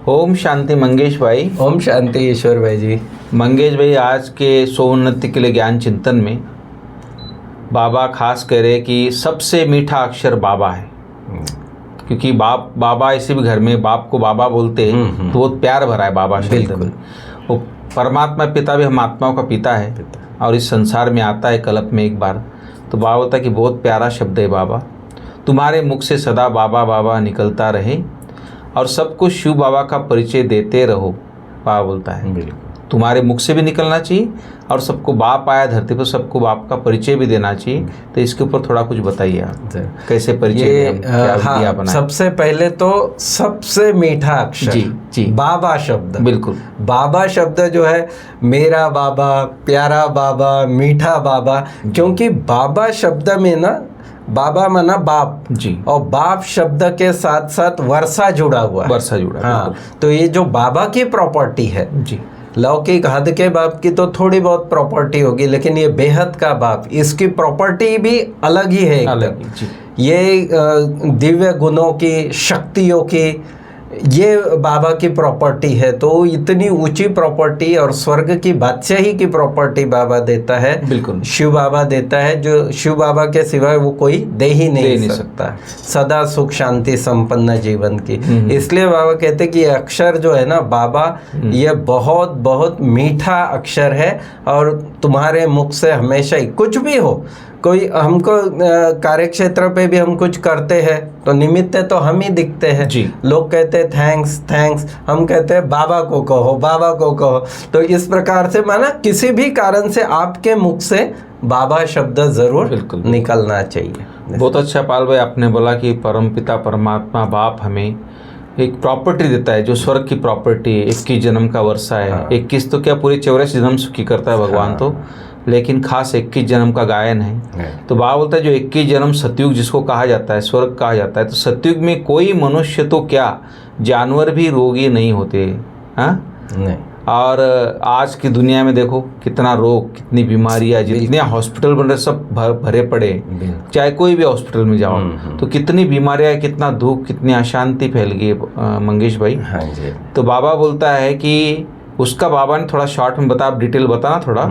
ओम शांति मंगेश भाई। ओम शांति ईश्वर भाई जी। मंगेश भाई, आज के सोन्नति के लिए ज्ञान चिंतन में बाबा खास कह रहे कि सबसे मीठा अक्षर बाबा है। क्योंकि बाबा इसी भी घर में बाप को बाबा बोलते हैं तो बहुत प्यार भरा है बाबा शब्द में। वो परमात्मा पिता भी हम आत्माओं का पिता है और इस संसार में आता है कल्प में एक बार। तो बाबा बोलता है कि बहुत प्यारा शब्द है बाबा, तुम्हारे मुख से सदा बाबा बाबा निकलता रहे और सबको शिव बाबा का परिचय देते रहो। बाबा बोलता है तुम्हारे मुख से भी निकलना चाहिए और सबको बाप आया धरती पर, सबको बाप का परिचय भी देना चाहिए। तो इसके ऊपर थोड़ा कुछ बताइए आप, कैसे परिचय दिया बना। सबसे पहले तो सबसे मीठा अक्षर जी बाबा शब्द। बिल्कुल, बाबा शब्द जो है, मेरा बाबा, प्यारा बाबा, मीठा बाबा। क्योंकि बाबा शब्द में ना, बाबा माना बाप जी, और बाप शब्द के साथ साथ वर्षा जुड़ा हुआ है। वर्षा जुड़ा। हाँ, तो ये जो बाबा की प्रॉपर्टी है जी, लौकिक हद के बाप की तो थोड़ी बहुत प्रॉपर्टी होगी, लेकिन ये बेहद का बाप, इसकी प्रॉपर्टी भी अलग ही है अलग जी। ये दिव्य गुणों की, शक्तियों की, ये बाबा की प्रॉपर्टी है। तो इतनी ऊंची प्रॉपर्टी और स्वर्ग की बादशाही की प्रॉपर्टी बाबा देता है। बिल्कुल, शिव बाबा देता है, जो शिव बाबा के सिवाय वो कोई दे ही नहीं सकता। सदा सुख शांति संपन्न जीवन की। इसलिए बाबा कहते कि ये अक्षर जो है ना बाबा, ये बहुत बहुत मीठा अक्षर है और तुम्हारे मुख से हमेशा ही कुछ भी हो, कोई हमको कार्य क्षेत्र पे भी हम कुछ करते हैं तो निमित्त तो हम ही दिखते हैं। लोग कहते हैं थैंक्स थैंक्स, हम कहते हैं बाबा को कहो, बाबा को कहो। तो इस प्रकार से माना किसी भी कारण से आपके मुख से बाबा शब्द जरूर निकलना चाहिए। बहुत अच्छा पाल भाई आपने बोला कि परमपिता परमात्मा बाप हमें एक प्रॉपर्टी देता है जो स्वर्ग की प्रॉपर्टी है। 21 जन्म का वर्षा है। हाँ। 21 तो क्या पूरे 84 जन्म सुखी करता है भगवान। हाँ। तो लेकिन खास 21 जन्म का गायन है। तो बाबा बोलता है जो 21 जन्म सतयुग जिसको कहा जाता है, स्वर्ग कहा जाता है, तो सतयुग में कोई मनुष्य तो क्या जानवर भी रोगी नहीं होते। हाँ नहीं। और आज की दुनिया में देखो कितना रोग, कितनी बीमारियां, जितने हॉस्पिटल बन रहे सब भरे पड़े। चाहे कोई भी हॉस्पिटल में जाओ तो कितनी बीमारियां, कितना दुख, कितनी अशांति फैल गई है मंगेश भाई। हाँ जी। तो बाबा बोलता है कि उसका बाबा ने थोड़ा शॉर्ट में बता, डिटेल बताना थोड़ा।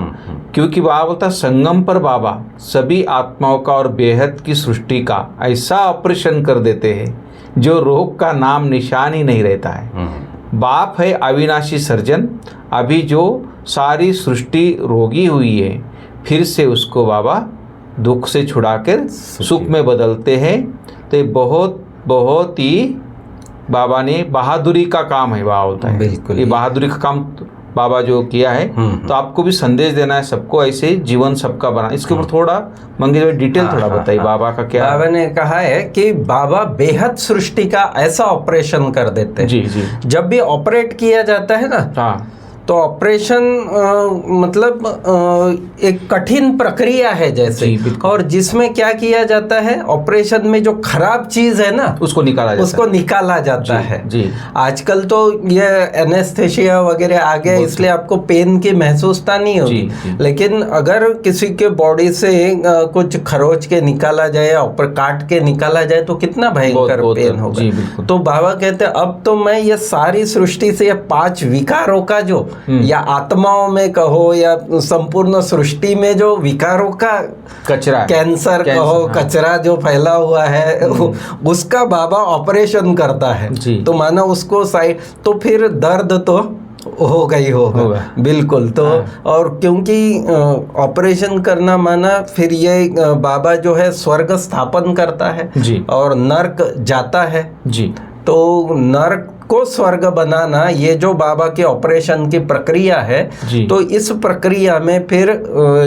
क्योंकि बाबा बोलता संगम पर बाबा सभी आत्माओं का और बेहद की सृष्टि का ऐसा ऑपरेशन कर देते हैं जो रोग का नाम निशान ही नहीं रहता है। बाप है अविनाशी सर्जन, अभी जो सारी सृष्टि रोगी हुई है फिर से उसको बाबा दुख से छुड़ाकर सुख में बदलते हैं। तो ये बहुत बहुत ही बाबा ने बहादुरी का काम है। बाबा बोलता है बिल्कुल ये बहादुरी का काम बाबा जो किया है। तो आपको भी संदेश देना है सबको, ऐसे जीवन सबका बना। इसके ऊपर थोड़ा मंगेश भाई डिटेल थोड़ा बताइए। बाबा का क्या, बाबा ने कहा है कि बाबा बेहद सृष्टि का ऐसा ऑपरेशन कर देते हैं। जी जी। जब भी ऑपरेट किया जाता है ना, हाँ, तो ऑपरेशन मतलब एक कठिन प्रक्रिया है जैसे। और जिसमें क्या किया जाता है, ऑपरेशन में जो खराब चीज है ना उसको निकाला जाता है। जी। आजकल तो ये एनेस्थेशिया वगैरह आ गया, इसलिए आपको पेन की महसूसता नहीं होगी। लेकिन अगर किसी के बॉडी से कुछ खरोच के निकाला जाए या ऊपर काट के निकाला जाए तो कितना भयंकर पेन होगा। तो बाबा कहते हैं अब तो मैं ये सारी सृष्टि से ये 5 विकारों का जो, या आत्माओं में कहो या संपूर्ण सृष्टि में जो विकारों का कचरा, कैंसर कहो, हाँ, कचरा जो फैला हुआ है उसका बाबा ऑपरेशन करता है। तो माना उसको साइड, तो फिर दर्द तो होगा ही होगा। बिल्कुल। तो हाँ। और क्योंकि ऑपरेशन करना माना फिर ये बाबा जो है स्वर्ग स्थापन करता है जी, और नर्क जाता है जी। तो नर्क को स्वर्ग बनाना ये जो बाबा के ऑपरेशन की प्रक्रिया है। तो इस प्रक्रिया में फिर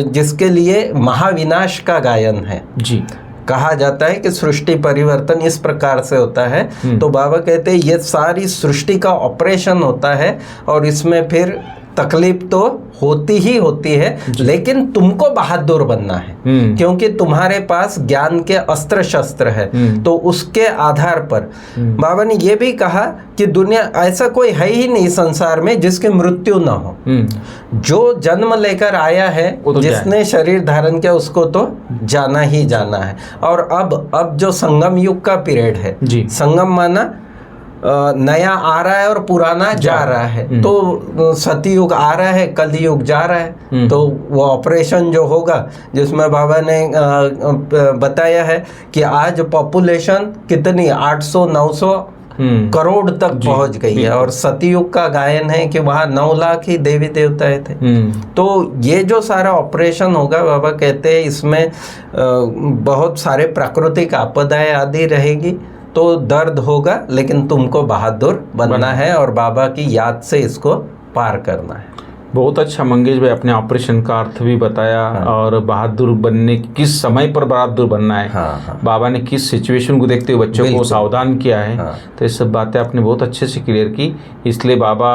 जिसके लिए महाविनाश का गायन है जी, कहा जाता है कि सृष्टि परिवर्तन इस प्रकार से होता है। तो बाबा कहते हैं ये सारी सृष्टि का ऑपरेशन होता है और इसमें फिर तकलीफ तो होती ही होती है, लेकिन तुमको बहादुर बनना है क्योंकि तुम्हारे पास ज्ञान के अस्त्र शस्त्र है। तो उसके आधार पर बाबा ने ये भी कहा कि दुनिया ऐसा कोई है ही नहीं संसार में जिसकी मृत्यु ना हो। जो जन्म लेकर आया है, जिसने शरीर धारण किया उसको तो जाना ही जाना है। और अब जो संगम युग का पीरियड है, संगम माना नया आ रहा है और पुराना जा रहा है। तो सतयुग आ रहा है, कलयुग जा रहा है। तो वो ऑपरेशन जो होगा, जिसमें बाबा ने बताया है कि आज पॉपुलेशन कितनी 800-900 करोड़ तक पहुंच गई है, और सतयुग का गायन है कि वहाँ 9 लाख ही देवी देवताएं थे। तो ये जो सारा ऑपरेशन होगा, बाबा कहते हैं इसमें बहुत सारे प्राकृतिक आपदाएं आदि रहेगी, तो दर्द होगा, लेकिन तुमको बहादुर बनना है और बाबा की याद से इसको पार करना है। बहुत अच्छा मंगेश भाई, अपने ऑपरेशन का अर्थ भी बताया। और बहादुर बनने, किस समय पर बहादुर बनना है, बाबा ने किस सिचुएशन को देखते हुए बच्चों को सावधान किया है। तो ये सब बातें आपने बहुत अच्छे से क्लियर की, इसलिए बाबा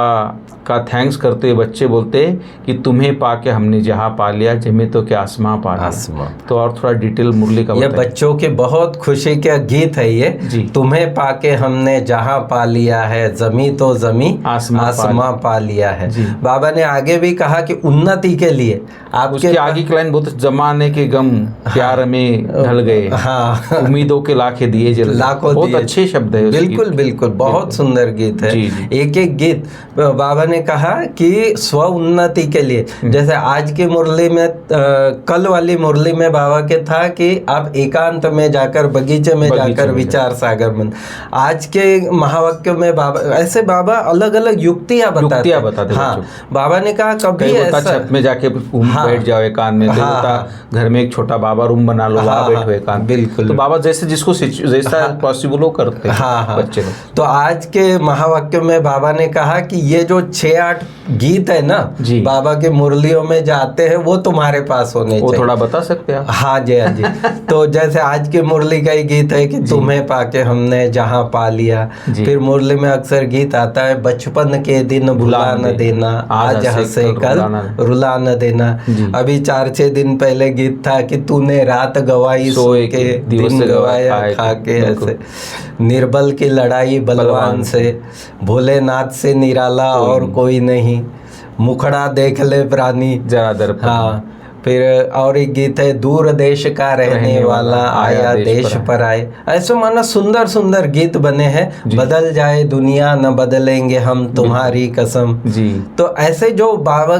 का थैंक्स करते हुए बच्चे बोलते कि तुम्हें पाके हमने जहाँ पा लिया, जमे तो क्या आसमां पा लिया। तो और थोड़ा डिटेल मुरली का ये बच्चों के बहुत खुशी का गीत है ये जी। तुम्हें पाके हमने जहाँ पा लिया है, जमी तो जमी आसमां पा लिया है। बाबा ने आगे भी कहा कि उन्नति के लिए आपके आगे की लाइन बहुत, जमाने के गम प्यार में ढल गए, उम्मीदों के लाखे दिए जल, लाखों बहुत अच्छे शब्द है। बिल्कुल बिल्कुल, बहुत सुंदर गीत है। एक एक गीत बाबा ने कहा कि स्व उन्नति के लिए, जैसे आज की मुरली में, कल वाली मुरली में बाबा के था कि आप एकांत में जाकर, बगीचे में जाकर विचार सागर बन। आज के महावाक्य में बाबा ऐसे बाबा अलग अलग युक्तियां बताते। हाँ, बाबा ने कहा कभी ऐसा छत में जाके बैठ जाओ एकांत में, घर में एक छोटा बाबा रूम बना लो, वहाँ बैठो एकांत। बिल्कुल, तो बाबा जैसे जिसको जैसा पॉसिबल हो करते हैं बच्चे लोग। तो आज के महावाक्य में बाबा ने कहा कि ये जो 6-8 गीत है ना बाबा के मुरलियों में जाते हैं, वो तुम्हारे पास होने चाहिए। वो थोड़ा बता सकते हैं? हाँ जी, हाँ जी। तो जैसे आज की मुरली का ही गीत है कि तुम्हें पाके हमने जहाँ पा लिया। फिर मुरली में अक्सर गीत आता है, बचपन के दिन भुला न देना, आज हंसे कल रुला न देना। अभी 4-6 दिन पहले गीत था कि तूने रात गवाई सो के, दिन गवाया खा के, ऐसे निर्बल की लड़ाई बलवान से, भोलेनाथ से निराला और कोई नहीं, मुखड़ा देख ले प्राणी जरा दर। हाँ, फिर और एक गीत है, दूर देश का रहने वाला आया देश पर आए। ऐसे माना सुंदर सुंदर गीत बने हैं। बदल जाए दुनिया न बदलेंगे हम, तुम्हारी कसम जी। तो ऐसे जो बाबा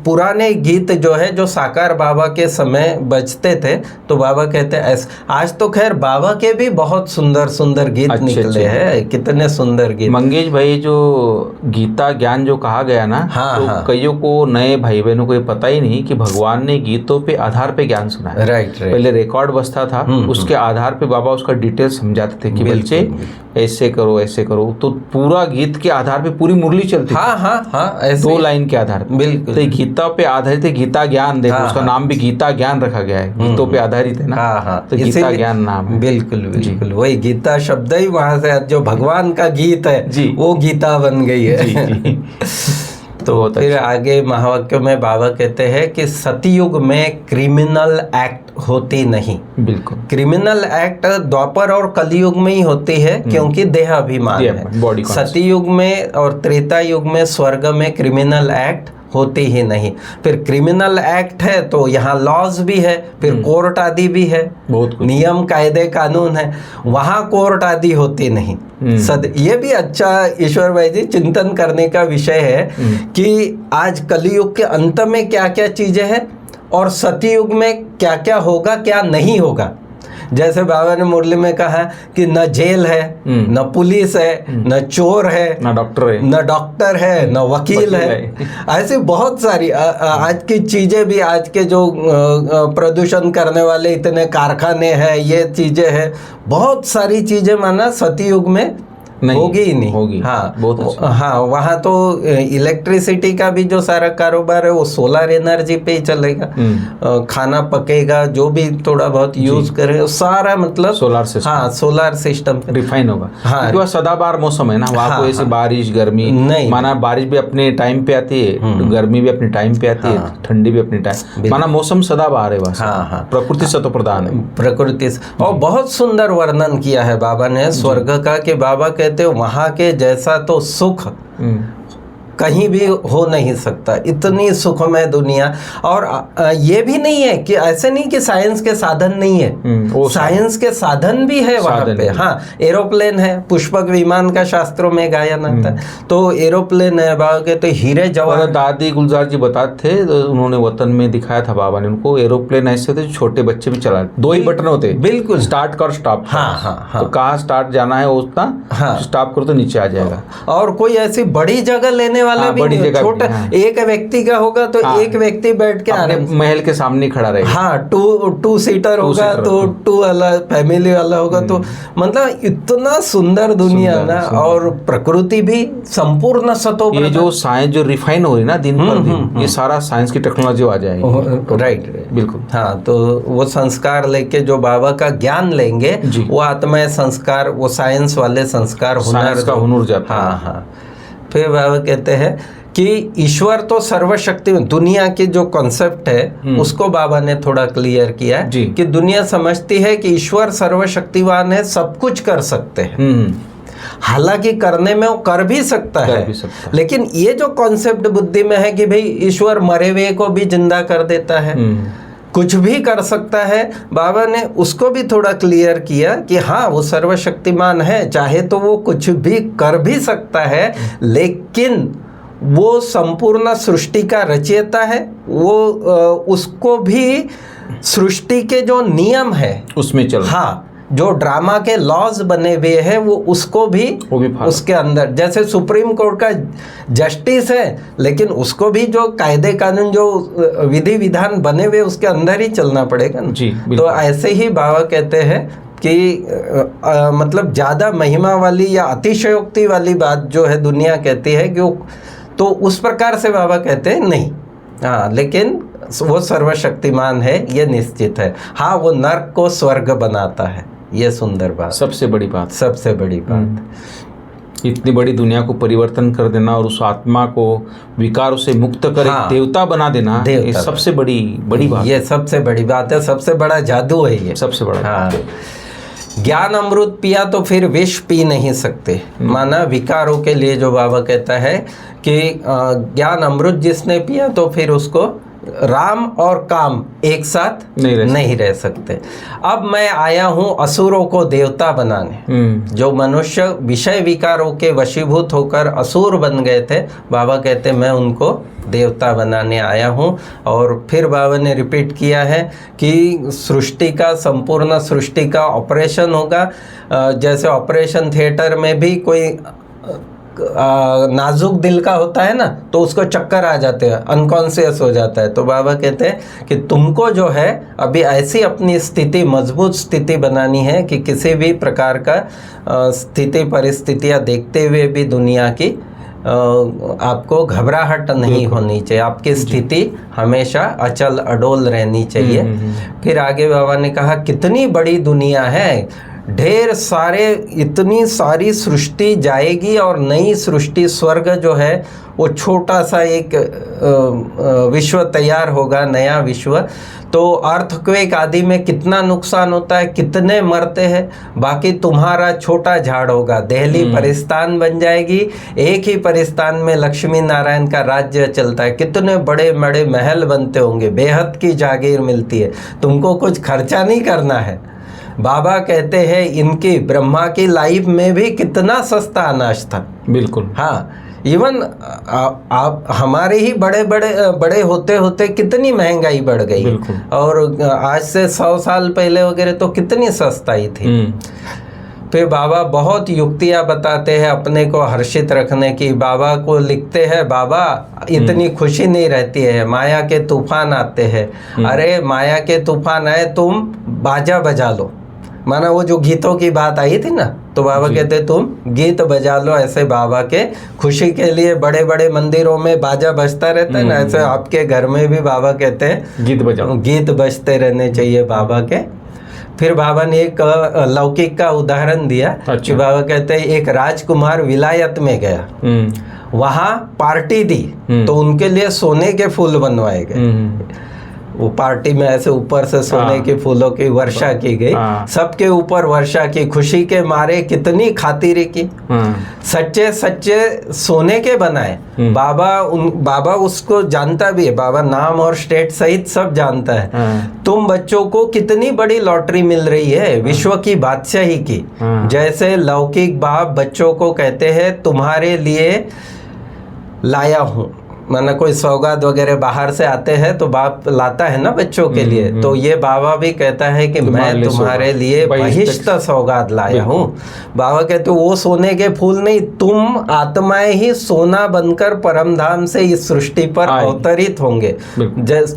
पुराने गीत जो है, जो साकार बाबा के समय बजते थे, तो बाबा कहते हैं ऐसे। आज तो खैर बाबा के भी बहुत सुंदर सुंदर गीत निकले हैं, कितने सुंदर गीत। मंगेश भाई, जो गीता ज्ञान जो कहा गया ना, तो कईयों को, नए भाई बहनों को ये पता ही नहीं कि भगवान ने गीतों पे आधार पे ज्ञान सुना है। राइट। पहले रिकॉर्ड बजता था, उसके आधार पे बाबा उसका डिटेल समझाते थे कि बच्चे ऐसे करो ऐसे करो। तो पूरा गीत के आधार पे पूरी मुरली चलती। हाँ, 2 लाइन के आधार पे। बिल्कुल। तो गीता पे आधारित है, गीता ज्ञान। देखो उसका नाम भी गीता ज्ञान रखा गया है, गीतों पे आधारित है ना। तो गीता ज्ञान नाम है। बिल्कुल बिल्कुल, वही गीता शब्द ही वहां से, जो भगवान का गीत है वो गीता बन गई है। तो फिर आगे महावाक्य में बाबा कहते हैं कि सतयुग में क्रिमिनल एक्ट होती नहीं। बिल्कुल, क्रिमिनल एक्ट द्वापर और कलयुग में ही होती है, क्योंकि देह अभिमान है। सतयुग में और त्रेता युग में, स्वर्ग में क्रिमिनल एक्ट होती ही नहीं। फिर क्रिमिनल एक्ट है तो यहाँ लॉज भी है, फिर कोर्ट आदि भी है, बहुत नियम कायदे कानून है। वहाँ कोर्ट आदि होती नहीं। ये भी अच्छा ईश्वर भाई जी चिंतन करने का विषय है कि आज कलयुग के अंत में क्या क्या चीजें हैं और सतयुग में क्या क्या होगा, क्या नहीं होगा। जैसे बाबा ने मुरली में कहा कि न जेल है, न पुलिस है, न चोर है, न डॉक्टर है, न वकील है। ऐसी बहुत सारी आज की चीजें भी, आज के जो प्रदूषण करने वाले इतने कारखाने हैं, ये चीजें हैं, बहुत सारी चीजें माना सतयुग में होगी ही नहीं। होगी। हाँ, बहुत अच्छा। हाँ, वहाँ तो इलेक्ट्रिसिटी का भी जो सारा कारोबार है वो सोलर एनर्जी पे ही चलेगा। खाना पकेगा, जो भी थोड़ा बहुत यूज करे, सारा मतलब सोलर सिस्टम। हाँ, सोलर सिस्टम रिफाइन होगा। हाँ, क्योंकि सदाबहार मौसम है ना, वहाँ कोई ऐसी बारिश गर्मी नहीं। माना बारिश भी अपने टाइम पे आती है, गर्मी भी अपने टाइम पे आती है, ठंडी भी अपने टाइम। माना मौसम सदाबहार है वहाँ। प्रकृति से तो प्रधान है, प्रकृति। और बहुत सुंदर वर्णन किया है बाबा ने स्वर्ग का, कि बाबा कहते वहाँ के जैसा तो सुख कहीं भी हो नहीं सकता, इतनी सुखमय दुनिया। और ये भी नहीं है कि ऐसे नहीं कि साइंस के साधन नहीं है, साइंस के साधन भी है वहाँ पे। हाँ, एरोप्लेन है, पुष्पक विमान का शास्त्रों में गायन आता है, तो एरोप्लेन है बाबा के, तो हीरे जवाहर। दादी गुलजार जी बताते थे, तो उन्होंने वतन में दिखाया था बाबा ने उनको, एरोप्लेन ऐसे थे छोटे बच्चे भी चला, 2 ही बटन होते, बिल्कुल, स्टार्ट कर स्टॉप। हाँ, तो कहाँ स्टार्ट जाना है उतना स्टॉप करो तो नीचे आ जाएगा। और कोई ऐसी बड़ी जगह लेने वाला भी नहीं, छोटा एक व्यक्ति का होगा तो एक व्यक्ति बैठ के आराम से महल के सामने खड़ा रहेगा। हाँ, टू सीटर होगा तो 2 वाला फैमिली वाला होगा। तो मतलब इतना सुंदर दुनिया ना, और प्रकृति भी संपूर्ण सतो। ये जो साइंस जो रिफाइन हो रही ना दिन पर दिन, ये सारा साइंस की टेक्नोलॉजी आ जाएगी। राइट, बिल्कुल। हाँ, तो वो संस्कार लेके जो बाबा का ज्ञान लेंगे, वो आत्मा संस्कार, वो साइंस वाले संस्कार, हुनर का हुनर जाता है। हाँ। फिर बाबा कहते हैं कि ईश्वर तो सर्वशक्ति, दुनिया की जो कॉन्सेप्ट है उसको बाबा ने थोड़ा क्लियर किया है कि दुनिया समझती है कि ईश्वर सर्वशक्तिवान है, सब कुछ कर सकते हैं। हालांकि करने में वो कर भी सकता है, लेकिन ये जो कॉन्सेप्ट बुद्धि में है कि भाई ईश्वर मरे हुए को भी जिंदा कर देता है, कुछ भी कर सकता है, बाबा ने उसको भी थोड़ा क्लियर किया कि हाँ, वो सर्वशक्तिमान है, चाहे तो वो कुछ भी कर भी सकता है, लेकिन वो संपूर्ण सृष्टि का रचयिता है। वो उसको भी सृष्टि के जो नियम है उसमें चल, हाँ, जो ड्रामा के लॉज बने हुए हैं वो उसको भी उसके अंदर, जैसे सुप्रीम कोर्ट का जस्टिस है, लेकिन उसको भी जो कायदे कानून जो विधि विधान बने हुए उसके अंदर ही चलना पड़ेगा ना। जी, तो ऐसे ही बाबा कहते हैं कि मतलब ज़्यादा महिमा वाली या अतिशयोक्ति वाली बात जो है दुनिया कहती है कि तो उस प्रकार से बाबा कहते हैं नहीं। हाँ, लेकिन वो सर्वशक्तिमान है, ये निश्चित है। हाँ, वो नर्क को स्वर्ग बनाता है, ये सुंदर बात, सबसे बड़ी बात, सबसे बड़ी बात। इतनी बड़ी दुनिया को परिवर्तन कर देना और उस आत्मा को विकारों से मुक्त कर एक देवता बना देना, ये सबसे बड़ी बात, ये सबसे बड़ी बात है, सबसे बड़ा जादू है ये, सबसे बड़ा। हाँ, ज्ञान अमृत पिया तो फिर विष पी नहीं सकते। माना विकारों के लिए जो बाबा कहता है कि ज्ञान अमृत जिसने पिया तो फिर उसको राम और काम एक साथ नहीं रह सकते। अब मैं आया हूँ असुरों को देवता बनाने। जो मनुष्य विषय विकारों के वशीभूत होकर असुर बन गए थे, बाबा कहते मैं उनको देवता बनाने आया हूँ। और फिर बाबा ने रिपीट किया है कि सृष्टि का, संपूर्ण सृष्टि का ऑपरेशन होगा। जैसे ऑपरेशन थिएटर में भी कोई नाजुक दिल का होता है ना, तो उसको चक्कर आ जाते हैं, अनकॉन्शियस हो जाता है। तो बाबा कहते हैं कि तुमको जो है अभी ऐसी अपनी स्थिति, मजबूत स्थिति बनानी है कि किसी भी प्रकार का स्थिति परिस्थितियां देखते हुए भी दुनिया की आपको घबराहट नहीं होनी चाहिए, आपकी स्थिति हमेशा अचल अडोल रहनी चाहिए। फिर आगे बाबा ने कहा कितनी बड़ी दुनिया है, ढेर सारे, इतनी सारी सृष्टि जाएगी और नई सृष्टि, स्वर्ग जो है वो छोटा सा एक विश्व तैयार होगा, नया विश्व। तो अर्थक्वेक आदि में कितना नुकसान होता है, कितने मरते हैं, बाकी तुम्हारा छोटा झाड़ होगा, दिल्ली परिस्तान बन जाएगी। एक ही परिस्तान में लक्ष्मी नारायण का राज्य चलता है, कितने बड़े बड़े महल बनते होंगे, बेहद की जागीर मिलती है, तुमको कुछ खर्चा नहीं करना है। बाबा कहते हैं इनकी ब्रह्मा की लाइफ में भी कितना सस्ता अनाज था। बिल्कुल, हाँ, इवन आप हमारे ही बड़े होते होते कितनी महंगाई बढ़ गई, और आज से 100 साल पहले वगैरह तो कितनी सस्ताई थी। फिर बाबा बहुत युक्तियाँ बताते हैं अपने को हर्षित रखने की। बाबा को लिखते हैं, बाबा इतनी खुशी नहीं रहती है, माया के तूफान आते हैं। अरे माया के तूफान आए, तुम बाजा बजा लो। माना वो जो गीतों की बात आई थी ना, तो बाबा कहते तुम गीत बजा लो। ऐसे बाबा के खुशी के लिए बड़े बड़े मंदिरों में बाजा बजता रहता है ना, ऐसे आपके घर में भी बाबा कहते हैं गीत बजाओ, गीत बजते रहने चाहिए बाबा के। फिर बाबा ने एक लौकिक का उदाहरण दिया कि बाबा कहते हैं एक राजकुमार विलायत में गया, वहाँ पार्टी दी, तो उनके लिए सोने के फूल बनवाए गए। वो पार्टी में ऐसे ऊपर से सोने के फूलों की वर्षा की गई, सबके ऊपर वर्षा की, खुशी के मारे कितनी खातिरी की। सच्चे सच्चे सोने के बनाए बाबा उसको जानता भी है, बाबा नाम और स्टेट सहित सब जानता है। तुम बच्चों को कितनी बड़ी लॉटरी मिल रही है, विश्व की बादशाही की। जैसे लौकिक बाप बच्चों को कहते हैं तुम्हारे लिए लाया हूँ, माना कोई सौगात वगैरह बाहर से आते हैं तो बाप लाता है ना बच्चों के लिए, तो ये बाबा भी कहता है कि मैं तुम्हारे लिए बहिष्ठ सौगात लाया हूँ। बाबा कहते वो सोने के फूल नहीं, तुम आत्माएं ही सोना बनकर परमधाम से इस सृष्टि पर अवतरित होंगे।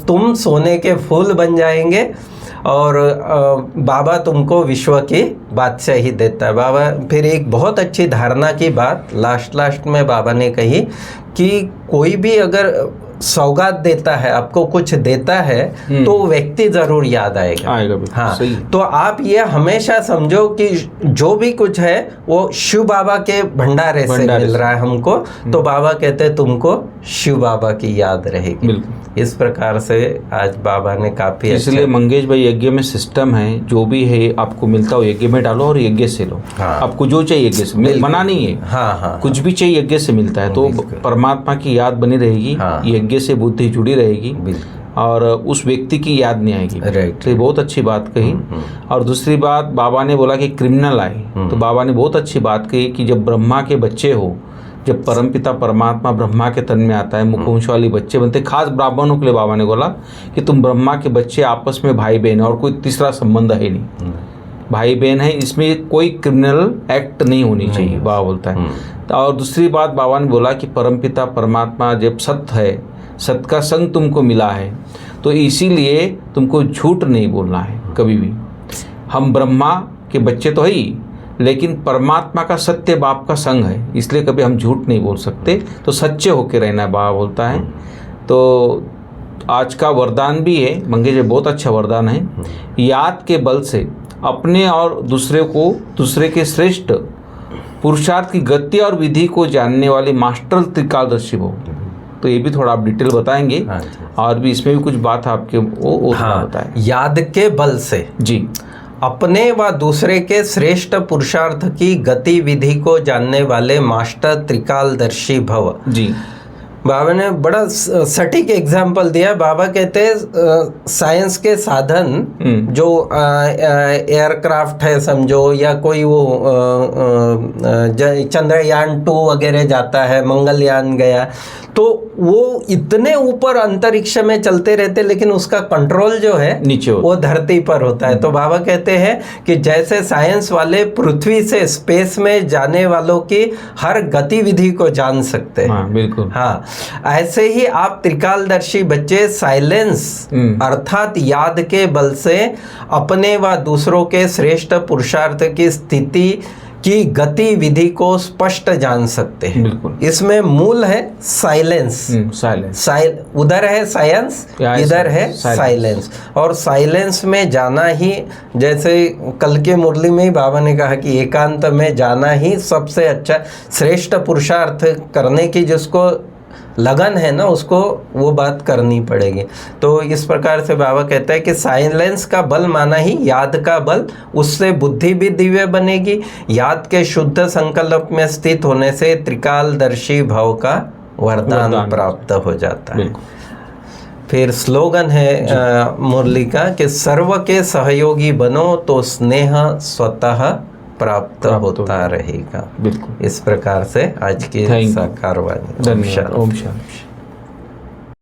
तुम सोने के फूल बन जाएंगे और बाबा तुमको विश्व की बादशाही देता है। बाबा फिर एक बहुत अच्छी धारणा की बात लास्ट में बाबा ने कही कि कोई भी अगर सौगात देता है, आपको कुछ देता है, तो व्यक्ति जरूर याद आएगा। हाँ, तो आप ये हमेशा समझो कि जो भी कुछ है वो शिव बाबा के भंडारे से मिल रहा है हमको, तो बाबा कहते हैं तुमको शिव बाबा की याद रहेगी। इस प्रकार से आज बाबा ने काफी, इसलिए मंगेश भाई यज्ञ में सिस्टम है, जो भी है आपको मिलता हो यज्ञ में डालो और यज्ञ से लो। आपको जो चाहिए यज्ञ से, मना नहीं है, कुछ भी चाहिए यज्ञ से मिलता है, तो परमात्मा की याद बनी रहेगी, यज्ञ से बुद्धि जुड़ी रहेगी और उस व्यक्ति की याद नहीं आएगी। तो ये बहुत अच्छी बात कही। और दूसरी बात बाबा ने बोला कि क्रिमिनल आए, तो बाबा ने बहुत अच्छी बात कही कि जब ब्रह्मा के बच्चे हो, जब परमपिता परमात्मा ब्रह्मा के तन में आता है, मुखवंश वाली बच्चे बनते, खास ब्राह्मणों के लिए बाबा ने बोला कि तुम ब्रह्मा के बच्चे आपस में भाई बहन, और कोई तीसरा संबंध है नहीं, भाई बहन है, इसमें कोई क्रिमिनल एक्ट नहीं होनी चाहिए, बाबा बोलता है। और दूसरी बात बाबा ने बोला कि परमपिता परमात्मा जब सत्य है, सत्य का संग तुमको मिला है, तो इसीलिए तुमको झूठ नहीं बोलना है कभी भी। हम ब्रह्मा के बच्चे तो है ही, लेकिन परमात्मा का सत्य बाप का संग है, इसलिए कभी हम झूठ नहीं बोल सकते, तो सच्चे होके रहना है, बाबा बोलता है। तो आज का वरदान भी है मंगेश जी, बहुत अच्छा वरदान है, याद के बल से अपने और दूसरे के श्रेष्ठ पुरुषार्थ की गति और विधि को जानने वाले मास्टर त्रिकालदर्शी हो। तो ये भी थोड़ा आप डिटेल बताएंगे, और भी इसमें भी कुछ बात आपके वो बताएं। याद के बल से जी अपने व दूसरे के श्रेष्ठ पुरुषार्थ की गतिविधि को जानने वाले मास्टर त्रिकालदर्शी भव। जी बाबा ने बड़ा सटीक एग्जाम्पल दिया। बाबा कहते हैं साइंस के साधन जो एयरक्राफ्ट है समझो, या कोई वो चंद्रयान 2 वगैरह जाता है, मंगलयान गया, तो वो इतने ऊपर अंतरिक्ष में चलते रहते, लेकिन उसका कंट्रोल जो है नीचे वो धरती पर होता है। तो बाबा कहते हैं कि जैसे साइंस वाले पृथ्वी से स्पेस में जाने वालों की हर गतिविधि को जान सकते हैं। हाँ, बिल्कुल। हाँ, ऐसे ही आप त्रिकालदर्शी बच्चे साइलेंस अर्थात याद के बल से अपने व दूसरों के श्रेष्ठ पुरुषार्थ की स्थिति की गतिविधि को स्पष्ट जान सकते हैं। बिल्कुल। इसमें मूल है साइलेंस। उधर है साइंस, इधर है साइलेंस। और साइलेंस में जाना ही, जैसे कल के मुरली में ही बाबा ने कहा कि एकांत में जाना ही सबसे अच्छा श्रेष्ठ पुरुषार्थ करने की जिसको लगन है ना, उसको वो बात करनी पड़ेगी। तो इस प्रकार से बाबा कहता है कि साइलेंस का बल माना ही याद का बल, उससे बुद्धि भी दिव्य बनेगी। याद के शुद्ध संकल्प में स्थित होने से त्रिकालदर्शी भाव का वरदान प्राप्त हो जाता है। फिर स्लोगन है मुरली का कि सर्व के सहयोगी बनो तो स्नेह स्वतः प्राप्त होता रहेगा। बिल्कुल। इस प्रकार से आज की साकार वाणी। धन्यवाद। ओम शांति।